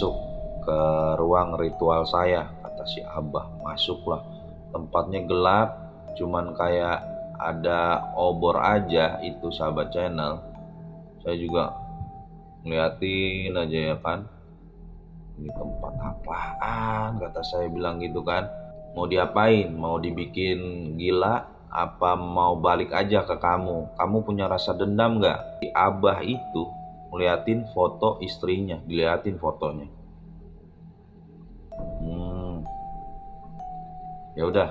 masuk ke ruang ritual saya, kata si Abah. Masuklah, tempatnya gelap, cuman kayak ada obor aja itu sahabat channel. Saya juga ngeliatin aja ya kan, ini tempat apaan, kata saya bilang gitu kan. Mau diapain? Mau dibikin gila? Apa mau balik aja ke kamu? Kamu punya rasa dendam gak? Si Abah itu ngeliatin foto istrinya, diliatin fotonya. Ya udah,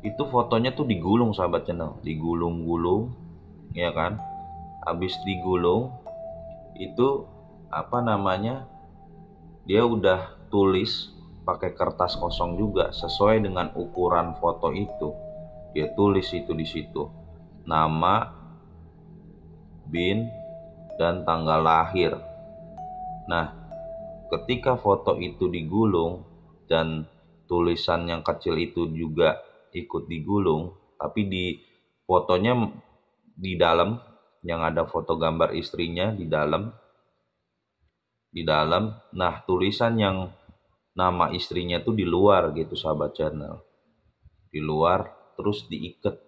itu fotonya tuh digulung sahabat channel, digulung-gulung, ya kan? Habis digulung, itu apa namanya? Dia udah tulis pakai kertas kosong juga sesuai dengan ukuran foto itu. Dia tulis itu di situ nama, bin, dan tanggal lahir. Nah, ketika foto itu digulung dan tulisan yang kecil itu juga ikut digulung, tapi di fotonya di dalam yang ada foto gambar istrinya di dalam. Nah, tulisan yang nama istrinya tuh di luar gitu sahabat channel. Di luar, terus diikat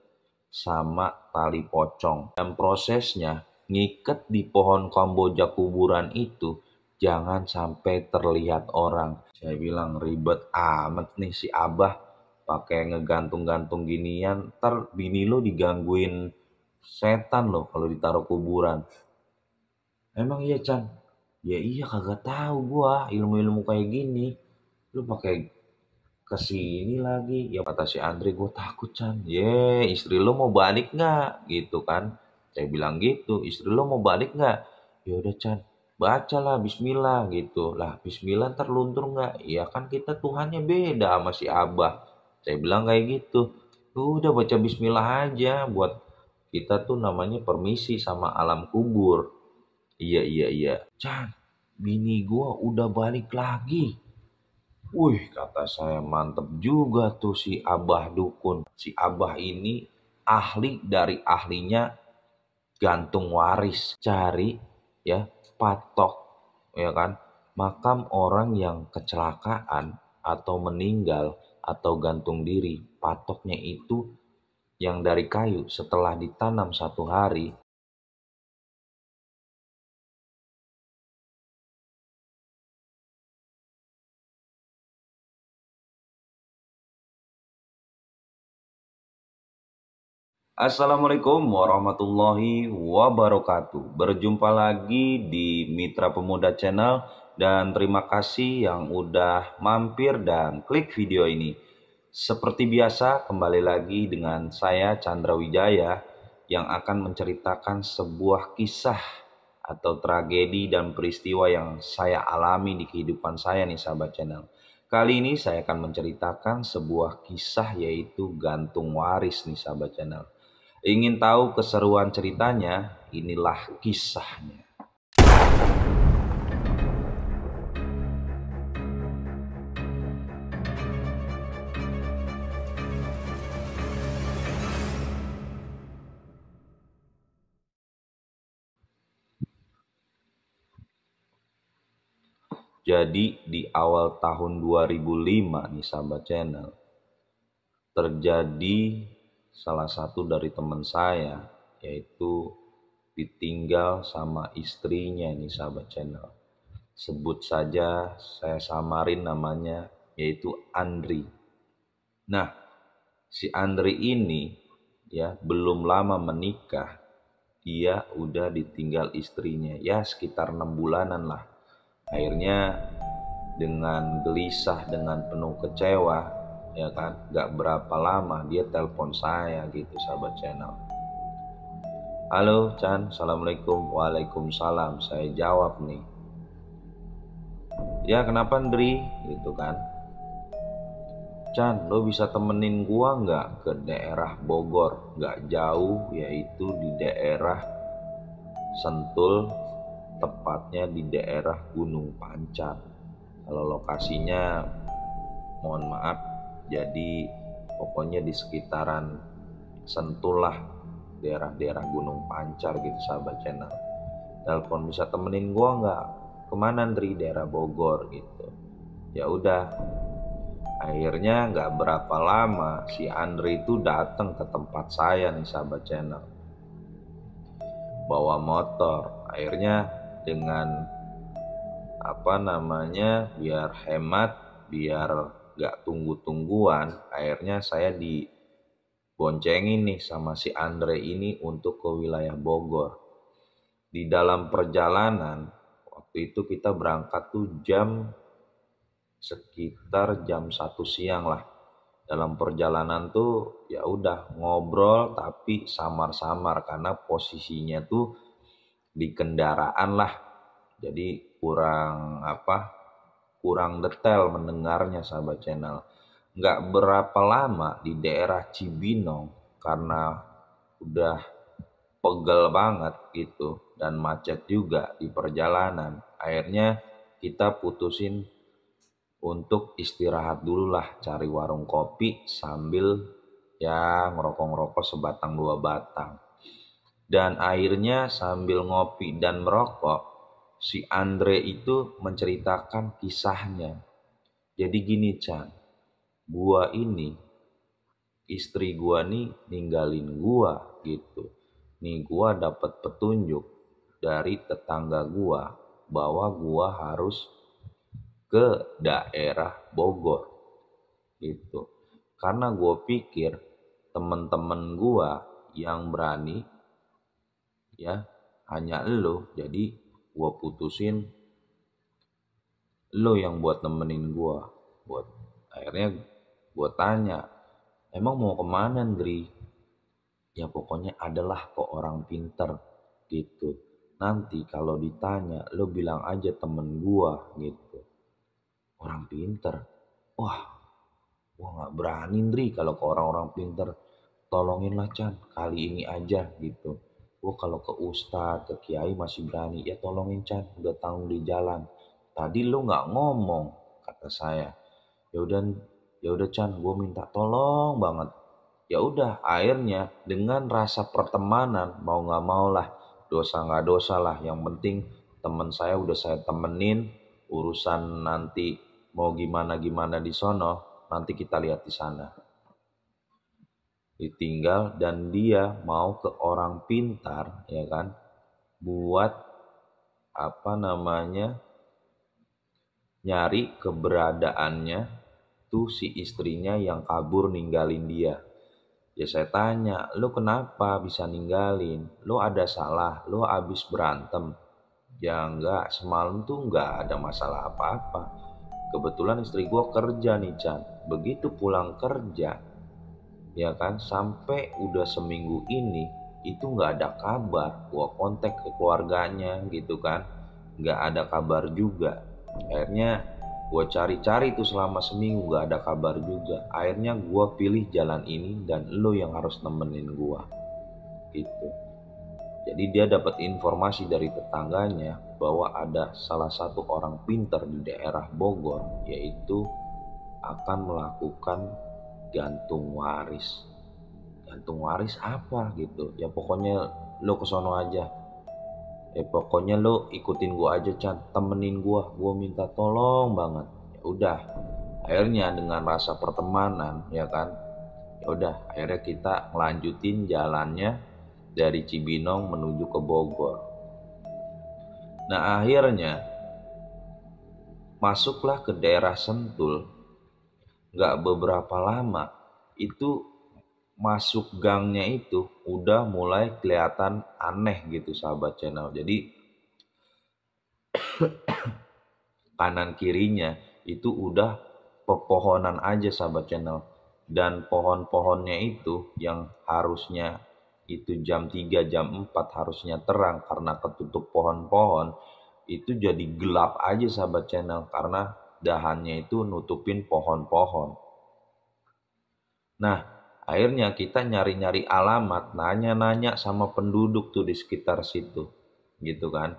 sama tali pocong. Dan prosesnya ngikat di pohon kamboja kuburan itu jangan sampai terlihat orang. Saya bilang ribet amat nih si Abah pakai ngegantung-gantung ginian, ntar bini lo digangguin setan loh kalau ditaruh kuburan. Emang iya Chan? Ya iya, kagak tahu gua ilmu-ilmu kayak gini. Lu pakai kesini lagi. Ya kata si Andre, gue takut Chan. Istri lo mau balik nggak? Gitu kan. Saya bilang gitu, istri lo mau balik nggak? Ya udah Chan, bacalah Bismillah gitu. Lah Bismillah ntar luntur nggak? Ya kan kita Tuhannya beda sama si Abah. Saya bilang kayak gitu. Udah baca Bismillah aja buat kita tuh namanya permisi sama alam kubur. Iya. Chan, bini gua udah balik lagi. Wih, kata saya mantep juga tuh si Abah dukun. Si Abah ini ahli dari ahlinya gantung waris. Cari ya, patok ya kan, makam orang yang kecelakaan atau meninggal atau gantung diri. Patoknya itu yang dari kayu setelah ditanam 1 hari. Assalamualaikum warahmatullahi wabarakatuh. Berjumpa lagi di Mitra Pemuda Channel dan terima kasih yang udah mampir dan klik video ini. Seperti biasa kembali lagi dengan saya Chandra Wijaya yang akan menceritakan sebuah kisah atau tragedi dan peristiwa yang saya alami di kehidupan saya nih sahabat channel. Kali ini saya akan menceritakan sebuah kisah yaitu gantung waris nih sahabat channel. Ingin tahu keseruan ceritanya? Inilah kisahnya. Jadi di awal tahun 2005 nih sahabat channel, terjadi salah satu dari teman saya yaitu ditinggal sama istrinya nih sahabat channel. Sebut saja saya samarin namanya yaitu Andri. Nah, si Andri ini ya belum lama menikah, dia udah ditinggal istrinya ya sekitar 6 bulanan lah. Akhirnya dengan gelisah, dengan penuh kecewa, ya kan, gak berapa lama dia telepon saya gitu sahabat channel. Halo Chan, Assalamualaikum. Waalaikumsalam. Saya jawab nih. Ya kenapa Andri? Gitu kan. Chan, lo bisa temenin gua nggak ke daerah Bogor? Nggak jauh, yaitu di daerah Sentul, tepatnya di daerah Gunung Pancar. Kalau lokasinya mohon maaf, jadi pokoknya di sekitaran Sentul lah, daerah-daerah Gunung Pancar gitu sahabat channel. Telepon, bisa temenin gua nggak kemana Ndri? Daerah Bogor gitu. Ya udah, akhirnya nggak berapa lama si Andre itu datang ke tempat saya nih sahabat channel, bawa motor. Akhirnya dengan biar hemat, biar nggak tunggu-tungguan, akhirnya saya diboncengin nih sama si Andre ini untuk ke wilayah Bogor. Di dalam perjalanan waktu itu kita berangkat tuh sekitar jam 1 siang lah. Dalam perjalanan tuh ya udah ngobrol tapi samar-samar karena posisinya tuh di kendaraan lah. Jadi kurang detail mendengarnya sahabat channel. Nggak berapa lama di daerah Cibinong karena udah pegel banget gitu dan macet juga di perjalanan. Akhirnya kita putusin untuk istirahat dulu lah, cari warung kopi sambil ya ngerokok-ngerokok sebatang dua batang. Dan akhirnya sambil ngopi dan merokok, si Andre itu menceritakan kisahnya. Jadi gini Chan, istri gua nih ninggalin gua gitu. Nih gua dapat petunjuk dari tetangga gua bahwa gua harus ke daerah Bogor gitu. Karena gue pikir temen-temen gue yang berani ya hanya lo, jadi gue putusin lo yang buat nemenin gue. Akhirnya gue tanya, emang mau kemana Ndri? Ya pokoknya adalah kok orang pinter gitu. Nanti kalau ditanya lo bilang aja temen gue gitu. Orang pinter, wah gua nggak berani Ndri kalau ke orang-orang pinter. Tolonginlah Chan, kali ini aja gitu. Gua kalau ke ustadz, ke kiai masih berani. Ya tolongin Chan, udah tanggung di jalan. Tadi lu nggak ngomong, kata saya. Ya udah Chan, gua minta tolong banget. Ya udah, akhirnya dengan rasa pertemanan mau nggak mau lah, dosa nggak dosa lah. Yang penting teman saya udah saya temenin, urusan nanti mau gimana di sono, nanti kita lihat di sana. Ditinggal dan dia mau ke orang pintar, ya kan, buat nyari keberadaannya tuh si istrinya yang kabur ninggalin dia. Ya saya tanya, lu kenapa bisa ninggalin? Lu ada salah? Lu abis berantem? Ya enggak, semalam tuh enggak ada masalah apa-apa. Kebetulan istri gue kerja nih Chan. Begitu pulang kerja, ya kan, sampai udah seminggu ini itu nggak ada kabar. Gue kontak ke keluarganya gitu kan, nggak ada kabar juga. Akhirnya gue cari-cari tuh selama seminggu nggak ada kabar juga. Akhirnya gue pilih jalan ini dan lo yang harus nemenin gue gitu. Jadi dia dapat informasi dari tetangganya bahwa ada salah satu orang pintar di daerah Bogor, yaitu akan melakukan gantung waris. Gantung waris apa gitu? Ya pokoknya lo kesono aja. Pokoknya lo ikutin gua aja Chan, temenin gua minta tolong banget. Ya udah, akhirnya dengan rasa pertemanan ya kan, ya udah akhirnya kita ngelanjutin jalannya dari Cibinong menuju ke Bogor. Nah akhirnya masuklah ke daerah Sentul. Gak beberapa lama itu masuk gangnya itu udah mulai kelihatan aneh gitu sahabat channel. Jadi kanan kirinya itu udah pepohonan aja sahabat channel. Dan pohon-pohonnya itu yang harusnya itu jam 3 jam 4 harusnya terang karena ketutup pohon-pohon, itu jadi gelap aja sahabat channel karena dahannya itu nutupin pohon-pohon. Nah akhirnya kita nyari-nyari alamat, nanya-nanya sama penduduk tuh di sekitar situ gitu kan.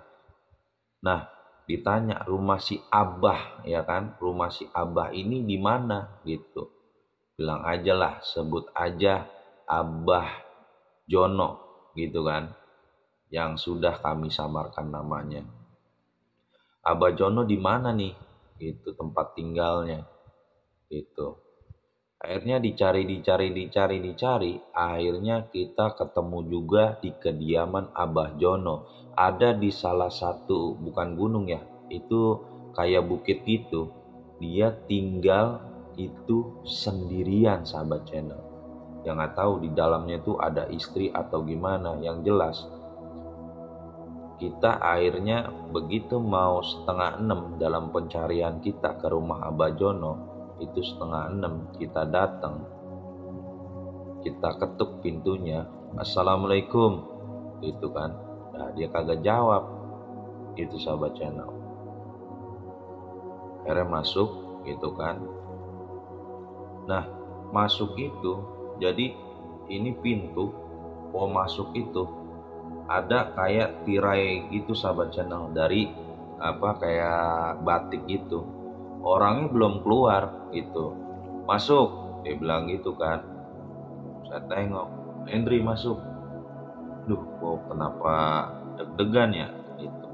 Nah ditanya rumah si Abah ya kan, rumah si Abah ini di mana gitu. Bilang aja lah, sebut aja Abah Jono gitu kan, yang sudah kami samarkan namanya. Abah Jono di mana nih? Itu tempat tinggalnya. Gitu. Akhirnya dicari, akhirnya kita ketemu juga di kediaman Abah Jono. Ada di salah satu, bukan gunung ya, itu kayak bukit gitu. Dia tinggal itu sendirian, sahabat channel. Yang nggak tahu di dalamnya tuh ada istri atau gimana. Yang jelas kita akhirnya begitu mau 5:30 dalam pencarian kita ke rumah Abah Jono, itu 5:30 kita datang, kita ketuk pintunya, "Assalamualaikum," gitu kan. Nah, dia kagak jawab. Itu sahabat channel. Akhirnya masuk gitu kan. Nah, masuk itu jadi ini pintu mau masuk itu ada kayak tirai gitu sahabat channel, dari apa kayak batik gitu. Orangnya belum keluar gitu. "Masuk," dia bilang gitu kan. Saya tengok, "Hendri masuk." Duh, kok kenapa deg-degan ya gitu.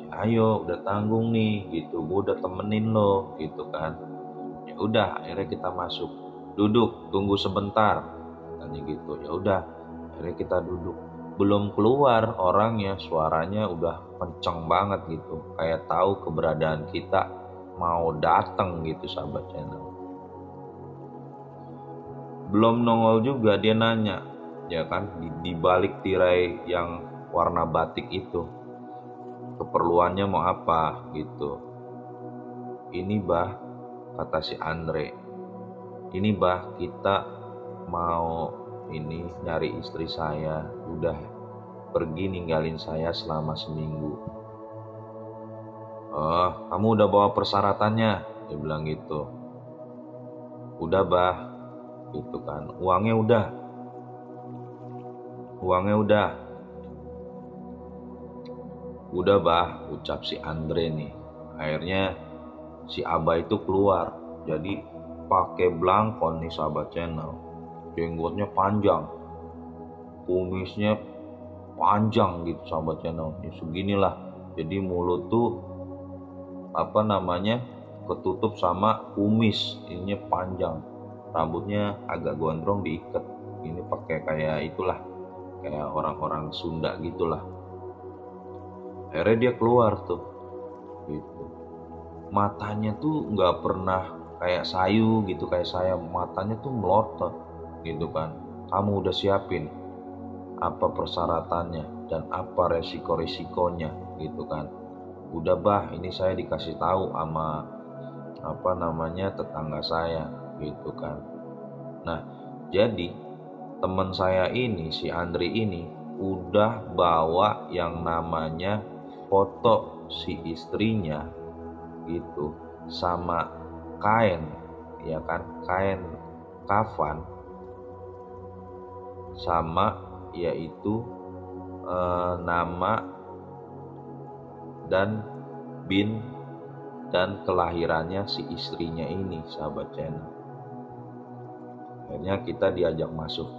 "Ya, ayo udah tanggung nih gitu, gue udah temenin lo gitu kan." Ya udah, akhirnya kita masuk. "Duduk, tunggu sebentar," katanya gitu. Ya udah, akhirnya kita duduk. Belum keluar orangnya, suaranya udah kenceng banget gitu, kayak tahu keberadaan kita mau datang gitu sahabat channel. Belum nongol juga dia nanya, ya kan, di balik tirai yang warna batik itu, keperluannya mau apa gitu. "Ini bah," kata si Andre, "ini bah, kita mau ini nyari istri saya, udah pergi ninggalin saya selama seminggu." "Oh, kamu udah bawa persyaratannya?" dia bilang gitu. "Udah bah," gitu kan. Uangnya udah." "Udah bah," ucap si Andre nih. Akhirnya si Abah itu keluar. Jadi pakai blangkon nih sahabat channel. Jenggotnya panjang, kumisnya panjang gitu sahabat channel. Ya seginilah. Jadi mulut tuh apa namanya ketutup sama kumis, ininya panjang. Rambutnya agak gondrong diikat. Ini pakai kayak itulah, kayak orang-orang Sunda gitulah. Akhirnya dia keluar tuh gitu. Matanya tuh nggak pernah kayak sayu gitu, kayak saya. Matanya tuh melotot gitu kan. "Kamu udah siapin apa persyaratannya dan apa resiko-resikonya gitu kan?" "Udah bah, ini saya dikasih tahu sama apa namanya tetangga saya gitu kan." Nah, jadi teman saya ini, si Andri ini, udah bawa yang namanya foto si istrinya gitu, sama kain, ya kan, kain kafan, sama yaitu nama dan bin dan kelahirannya si istrinya ini sahabat channel. Akhirnya kita diajak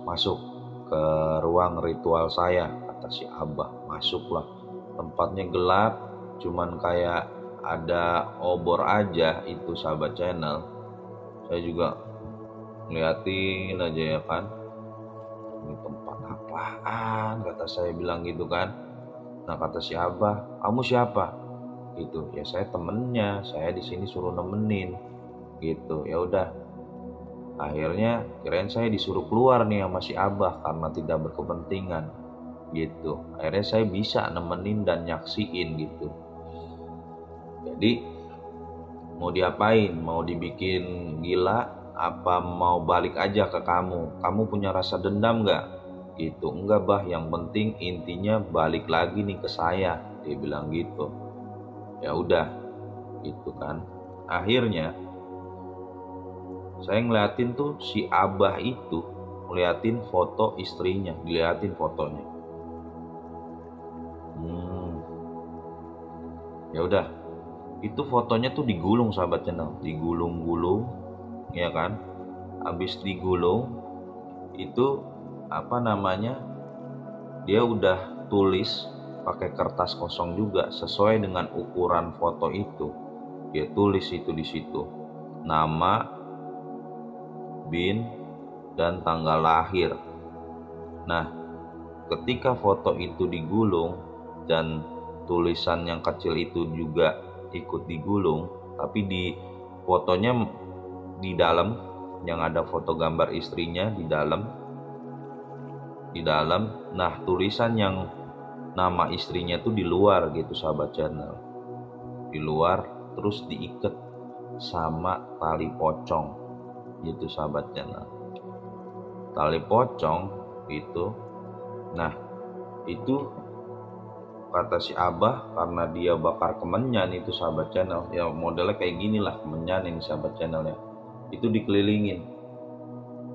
masuk ke ruang ritual saya, kata si Abah. Masuklah, tempatnya gelap, cuman kayak ada obor aja itu sahabat channel. Saya juga ngeliatin aja ya kan, ini tempat apaan, kata saya bilang gitu kan. Nah kata si Abah, "Kamu siapa?" Gitu. "Ya saya temennya, saya di sini suruh nemenin." Gitu. Ya udah. Akhirnya kirain saya disuruh keluar nih sama si Abah karena tidak berkepentingan gitu. Akhirnya saya bisa nemenin dan nyaksiin gitu. Jadi mau diapain? Mau dibikin gila? Apa mau balik aja ke kamu? Kamu punya rasa dendam gak? Gitu. "Enggak bah, yang penting intinya balik lagi nih ke saya," dia bilang gitu. Ya udah gitu kan. Akhirnya saya ngeliatin tuh si Abah itu ngeliatin foto istrinya, diliatin fotonya. Ya udah, itu fotonya tuh digulung sahabat channel, digulung-gulung, ya kan? Habis digulung itu apa namanya? Dia udah tulis pakai kertas kosong juga sesuai dengan ukuran foto itu. Dia tulis itu di situ nama, bin, dan tanggal lahir. Nah, ketika foto itu digulung dan tulisan yang kecil itu juga ikut digulung, tapi di fotonya di dalam yang ada foto gambar istrinya di dalam. Nah, tulisan yang nama istrinya tuh di luar gitu sahabat channel. Di luar terus diikat sama tali pocong gitu sahabat channel. Tali pocong itu. Nah, itu kata si Abah karena dia bakar kemenyan itu sahabat channel. Ya modelnya kayak gini lah kemenyan ini sahabat channelnya. Itu dikelilingin.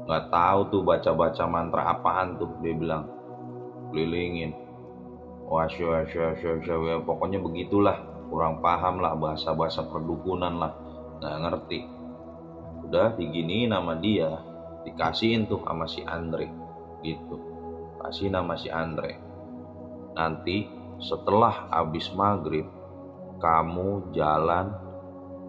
Nggak tahu tuh baca-baca mantra apaan tuh, dia bilang kelilingin. Wasya, ya, pokoknya begitulah, kurang paham lah bahasa-bahasa perdukunan lah, nggak ngerti. Udah diginiin nama dia, dikasihin tuh sama si Andre gitu, kasih nama si Andre. Nanti setelah habis maghrib kamu jalan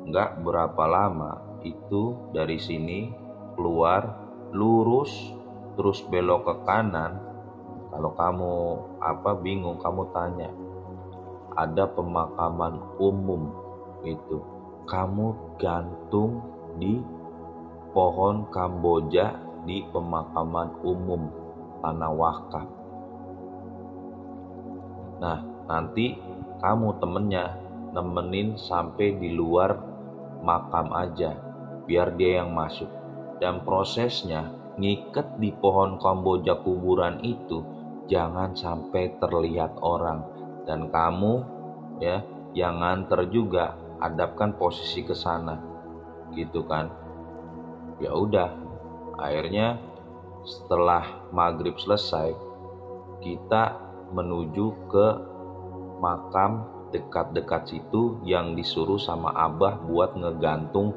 nggak berapa lama itu dari sini keluar lurus terus belok ke kanan. Kalau kamu bingung, kamu tanya ada pemakaman umum itu, kamu gantung di pohon Kamboja di pemakaman umum tanah wakaf. Nah, nanti kamu temennya nemenin sampai di luar makam aja biar dia yang masuk. Dan prosesnya ngiket di pohon Kamboja kuburan itu jangan sampai terlihat orang. Dan kamu ya yang nganter juga hadapkan posisi ke sana gitu kan. Ya udah, akhirnya setelah maghrib selesai kita menuju ke makam dekat-dekat situ yang disuruh sama Abah buat ngegantung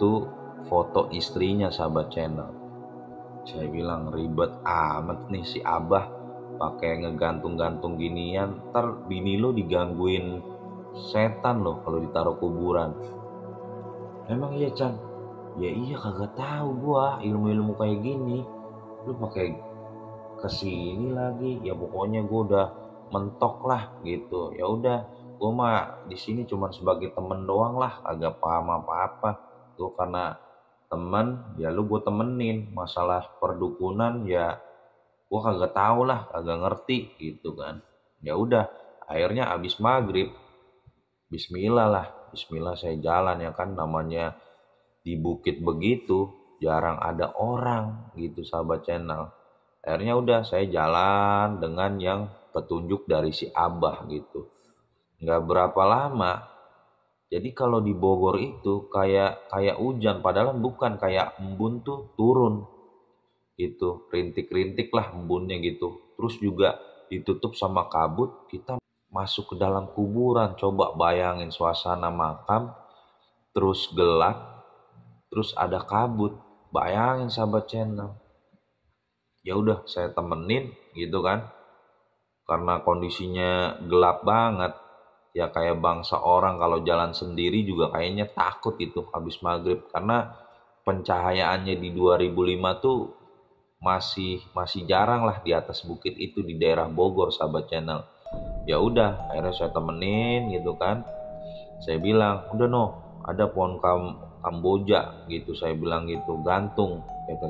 tuh foto istrinya sahabat channel. Saya bilang ribet amat nih si Abah pakai ngegantung-gantung ginian, ntar bini lo digangguin setan lo kalau ditaruh kuburan. Emang iya Chan? Ya iya kagak tahu gua ilmu-ilmu kayak gini. Lu pakai kesini lagi, ya pokoknya gua udah mentok lah gitu. Ya udah, gua mah di sini cuma sebagai temen doang lah, agak paham apa-apa. Tuh karena temen ya lu gue temenin, masalah perdukunan ya gue kagak tahu lah, kagak ngerti gitu kan. Ya udah, akhirnya abis maghrib Bismillah saya jalan ya kan, namanya di bukit begitu jarang ada orang gitu sahabat channel. Akhirnya udah saya jalan dengan yang petunjuk dari si Abah gitu. Nggak berapa lama. Jadi kalau di Bogor itu kayak hujan, padahal bukan, kayak embun tuh turun gitu, rintik-rintik lah embunnya gitu. Terus juga ditutup sama kabut, kita masuk ke dalam kuburan. Coba bayangin suasana makam, terus gelap, terus ada kabut. Bayangin sahabat channel. Ya udah saya temenin gitu kan, karena kondisinya gelap banget. Ya kayak bangsa orang kalau jalan sendiri juga kayaknya takut itu habis maghrib, karena pencahayaannya di 2005 tuh masih jarang lah di atas bukit itu di daerah Bogor sahabat channel. Ya udah akhirnya saya temenin gitu kan. Saya bilang udah no, ada pohon Kamboja gitu, saya bilang gitu, gantung gitu.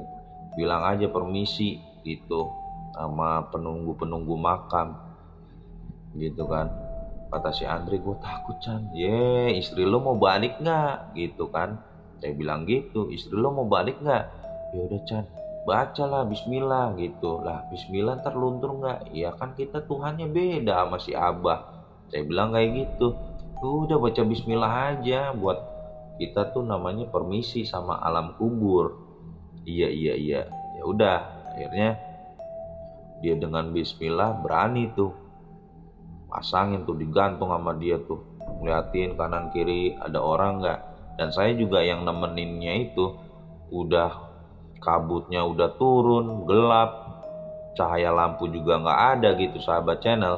Bilang aja permisi gitu sama penunggu makam gitu kan. Kata si Andre, gue takut Chan. Istri lo mau balik nggak? Gitu kan. Saya bilang gitu, istri lo mau balik nggak? Ya udah Chan, bacalah Bismillah gitu. Lah Bismillah ntar luntur nggak? Ya kan kita Tuhannya beda sama si Abah. Saya bilang kayak gitu. Udah baca Bismillah aja, buat kita tuh namanya permisi sama alam kubur. Iya. Ya udah, akhirnya dia dengan Bismillah berani tuh pasangin tuh, digantung sama dia tuh, ngeliatin kanan kiri ada orang nggak. Dan saya juga yang nemeninnya itu udah kabutnya udah turun, gelap, cahaya lampu juga nggak ada gitu sahabat channel.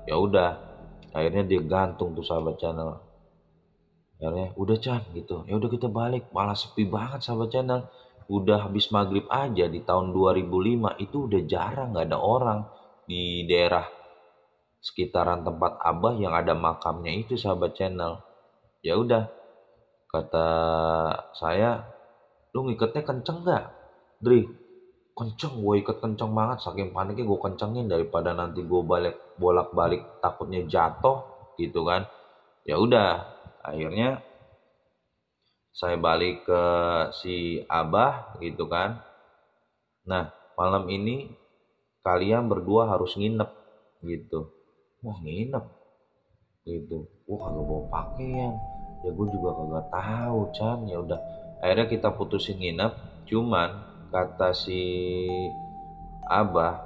Ya udah, akhirnya dia gantung tuh sahabat channel. Akhirnya udah Chan gitu, ya udah kita balik, malah sepi banget sahabat channel. Udah habis maghrib aja di tahun 2005 itu udah jarang, nggak ada orang di daerah sekitaran tempat Abah yang ada makamnya itu sahabat channel. Ya udah, kata saya, lu ngikatnya kenceng nggak, Dri? Kenceng, gue ikat kenceng banget, saking paniknya gue kencengin daripada nanti gue bolak balik takutnya jatuh gitu kan. Ya udah, akhirnya saya balik ke si Abah gitu kan. Nah, malam ini kalian berdua harus nginep gitu. Wah, nginep gitu. Wah, kagak bawa pakaian. Ya gue juga kagak tahu, Chan. Ya udah, akhirnya kita putusin nginep. Cuman kata si Abah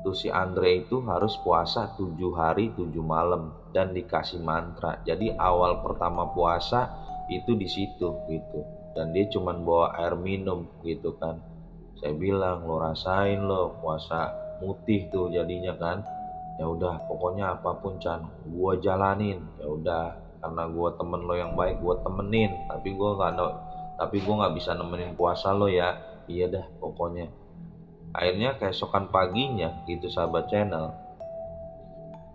tuh, si Andre itu harus puasa 7 hari 7 malam dan dikasih mantra. Jadi awal pertama puasa itu di situ gitu. Dan dia cuman bawa air minum gitu kan. Saya bilang, lo rasain lo puasa mutih tuh jadinya kan. Ya udah, pokoknya apapun Chan, gua jalanin. Ya udah, karena gua temen lo yang baik, gua temenin. Tapi gua nggak bisa nemenin puasa lo ya. Iya dah, pokoknya. Akhirnya keesokan paginya gitu sahabat channel,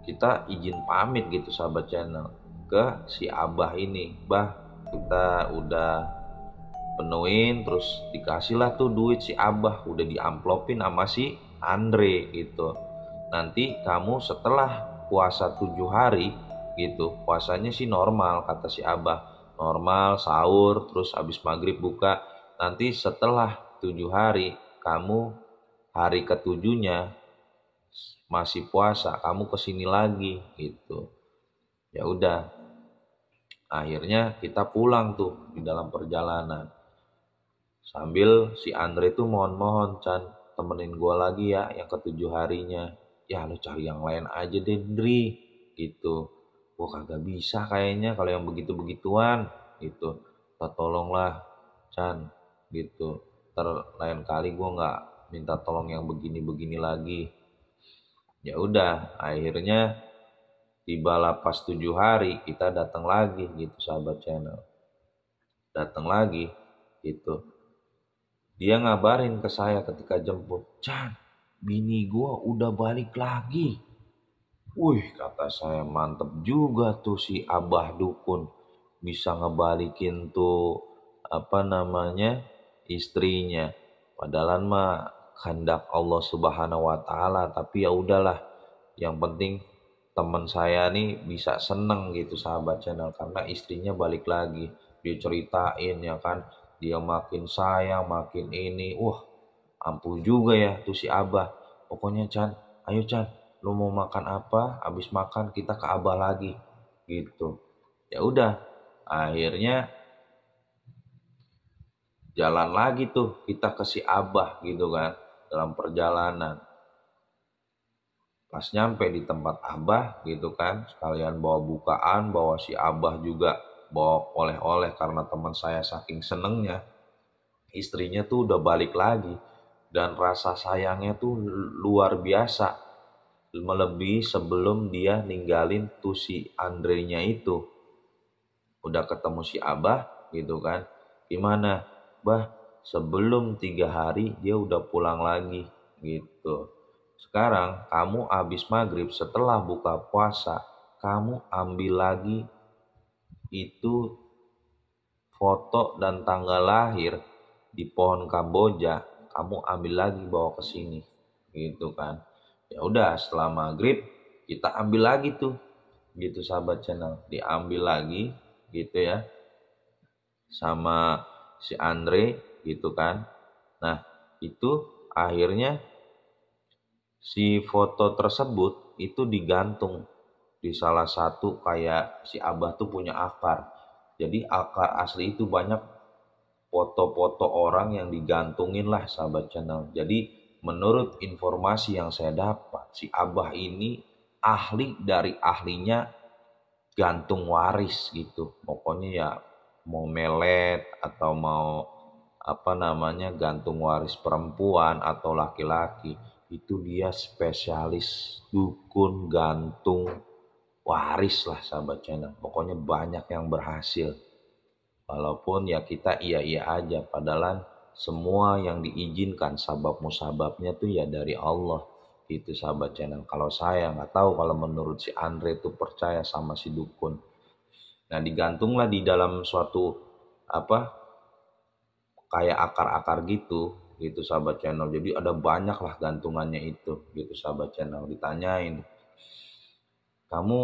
kita izin pamit gitu sahabat channel ke si Abah ini. Bah, kita udah penuhin, terus dikasih lah tuh duit si Abah, udah diamplopin sama si Andre gitu. Nanti kamu setelah puasa 7 hari gitu, puasanya sih normal kata si Abah, normal sahur terus habis maghrib buka. Nanti setelah 7 hari kamu, hari ketujuhnya masih puasa, kamu kesini lagi gitu. Ya udah, akhirnya kita pulang tuh di dalam perjalanan. Sambil si Andre tuh mohon-mohon, Chan, temenin gua lagi ya yang ketujuh harinya. Ya lu cari yang lain aja deh, Dri, gitu. Gua kagak bisa kayaknya kalau yang begitu-begituan gitu. Tolonglah, Chan, gitu. Lain kali gua nggak minta tolong yang begini-begini lagi. Ya udah, akhirnya tibalah pas 7 hari kita datang lagi gitu sahabat channel. Datang lagi gitu. Dia ngabarin ke saya ketika jemput, Chan, bini gua udah balik lagi. Wih, kata saya, mantep juga tuh si Abah Dukun. Bisa ngebalikin tuh, apa namanya, istrinya. Padahal mah kehendak Allah Subhanahu wa Ta'ala. Tapi ya udahlah, yang penting teman saya nih bisa seneng gitu sahabat channel, karena istrinya balik lagi. Dia ceritain ya kan, dia makin sayang, makin ini. Wah, ampuh juga ya tuh si Abah. Pokoknya Chan, ayo Chan, lu mau makan apa? Habis makan kita ke Abah lagi gitu. Ya udah, akhirnya jalan lagi tuh kita ke si Abah gitu kan, dalam perjalanan. Pas nyampe di tempat Abah gitu kan, sekalian bawa bukaan, bawa si Abah juga bawa oleh-oleh karena teman saya saking senengnya istrinya tuh udah balik lagi, dan rasa sayangnya tuh luar biasa, melebihi sebelum dia ninggalin tuh si Andre-nya itu. Udah ketemu si Abah gitu kan, gimana Bah, sebelum 3 hari dia udah pulang lagi gitu. Sekarang kamu habis maghrib setelah buka puasa, kamu ambil lagi itu foto dan tanggal lahir di pohon Kamboja, kamu ambil lagi bawa ke sini gitu kan. Ya udah, setelah maghrib kita ambil lagi tuh gitu sahabat channel, diambil lagi gitu ya sama si Andre gitu kan. Nah, itu akhirnya si foto tersebut itu digantung di salah satu, kayak si Abah tuh punya akar. Jadi akar asli itu banyak foto-foto orang yang digantungin lah sahabat channel. Jadi menurut informasi yang saya dapat, si Abah ini ahli dari ahlinya gantung waris gitu. Pokoknya ya mau melet atau mau apa namanya gantung waris perempuan atau laki-laki, itu dia spesialis dukun gantung waris lah sahabat channel. Pokoknya banyak yang berhasil. Walaupun ya kita iya-iya aja, padahal semua yang diizinkan sabab musababnya tuh ya dari Allah. Itu sahabat channel. Kalau saya nggak tahu kalau menurut si Andre tuh percaya sama si dukun. Nah, digantunglah di dalam suatu apa kayak akar-akar gitu sahabat channel. Jadi ada banyak lah gantungannya itu gitu sahabat channel. Ditanyain, kamu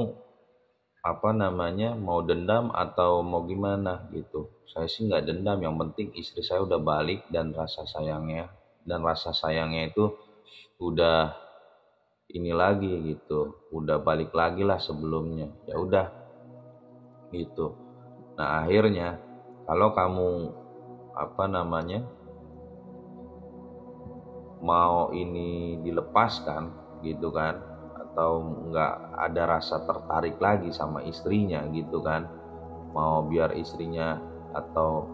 mau dendam atau mau gimana gitu. Saya sih nggak dendam, yang penting istri saya udah balik dan rasa sayangnya itu udah ini lagi gitu, udah balik lagi lah sebelumnya. Ya udah gitu. Nah, akhirnya kalau kamu mau ini dilepaskan gitu kan, atau nggak ada rasa tertarik lagi sama istrinya gitu kan, mau biar istrinya atau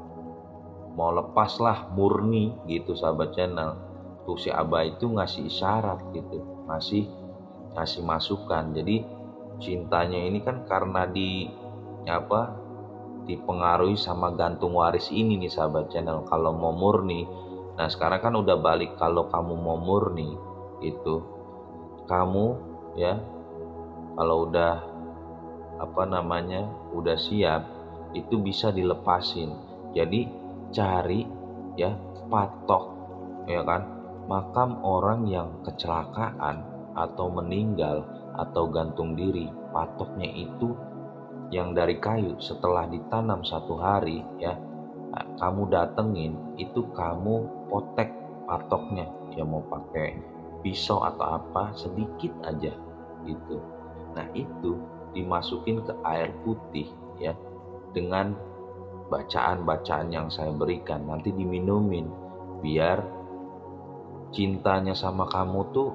mau lepas lah murni gitu sahabat channel, tuh si Abah itu ngasih isyarat gitu, ngasih masukan. Jadi cintanya ini kan karena dipengaruhi sama gantung waris ini nih sahabat channel. Kalau mau murni, nah sekarang kan udah balik, kalau kamu mau murni itu kamu ya kalau udah udah siap itu bisa dilepasin. Jadi cari ya patok ya kan makam orang yang kecelakaan atau meninggal atau gantung diri. Patoknya itu yang dari kayu, setelah ditanam 1 hari ya kamu datengin, itu kamu potek patoknya, ya mau pakai pisau atau apa sedikit aja gitu. Nah itu dimasukin ke air putih ya dengan bacaan-bacaan yang saya berikan, nanti diminumin biar cintanya sama kamu tuh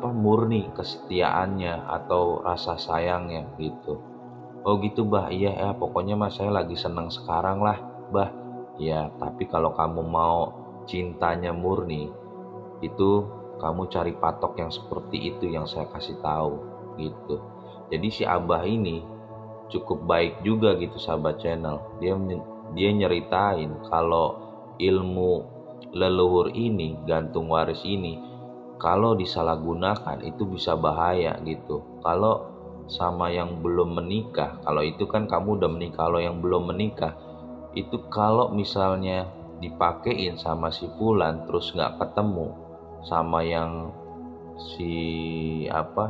murni kesetiaannya atau rasa sayangnya gitu. Oh gitu bah, iya ya pokoknya mas saya lagi seneng sekarang lah bah. Ya tapi kalau kamu mau cintanya murni itu kamu cari patok yang seperti itu yang saya kasih tahu gitu. Jadi si Abah ini cukup baik juga gitu sahabat channel. Dia nyeritain kalau ilmu leluhur ini, gantung waris ini, kalau disalahgunakan itu bisa bahaya gitu. Kalau sama yang belum menikah, kalau itu kan kamu udah menikah, kalau yang belum menikah itu kalau misalnya dipakein sama si fulan terus nggak ketemu sama yang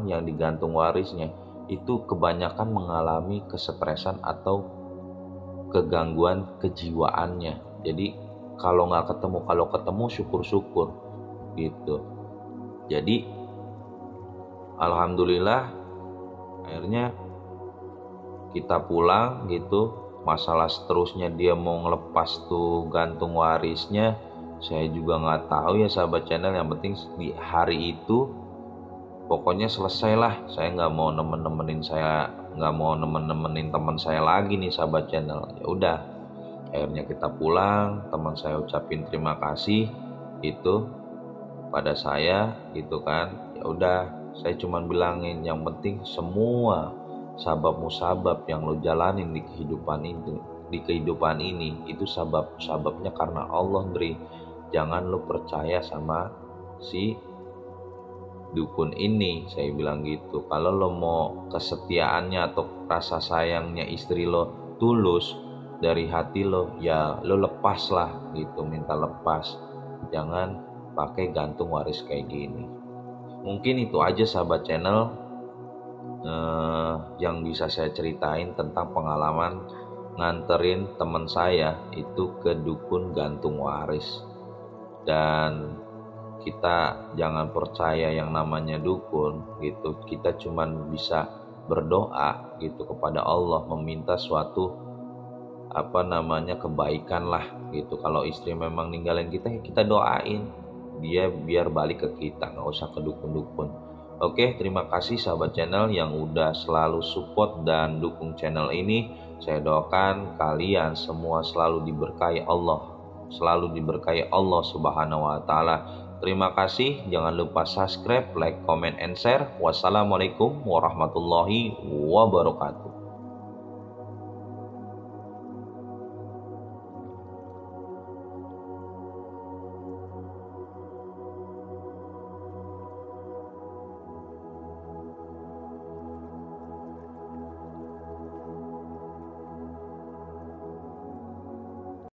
yang digantung warisnya, itu kebanyakan mengalami kesetresan atau kegangguan kejiwaannya. Jadi kalau nggak ketemu, kalau ketemu syukur-syukur gitu. Jadi alhamdulillah akhirnya kita pulang gitu. Masalah seterusnya dia mau ngelepas tuh gantung warisnya, saya juga nggak tahu ya sahabat channel. Yang penting di hari itu pokoknya selesai lah. Saya nggak mau nemenin teman saya lagi nih sahabat channel. Ya udah akhirnya kita pulang, teman saya ucapin terima kasih itu pada saya gitu kan. Ya udah saya cuman bilangin yang penting semua sabab musabab yang lo jalanin di kehidupan ini itu sababnya karena Allah, Ndri. Jangan lo percaya sama si dukun ini, saya bilang gitu. Kalau lo mau kesetiaannya atau rasa sayangnya istri lo tulus dari hati lo, ya lo lepas lah gitu, minta lepas. Jangan pakai gantung waris kayak gini. Mungkin itu aja sahabat channel yang bisa saya ceritain tentang pengalaman nganterin teman saya itu ke dukun gantung waris. Dan kita jangan percaya yang namanya dukun gitu. Kita cuman bisa berdoa gitu kepada Allah, meminta suatu kebaikan lah gitu. Kalau istri memang ninggalin kita, ya kita doain dia biar balik ke kita, nggak usah ke dukun-dukun. Oke, terima kasih sahabat channel yang udah selalu support dan dukung channel ini. Saya doakan kalian semua selalu diberkahi Allah, selalu diberkahi Allah Subhanahu wa taala, Terima kasih, jangan lupa subscribe, like, comment, and share. Wassalamualaikum warahmatullahi wabarakatuh.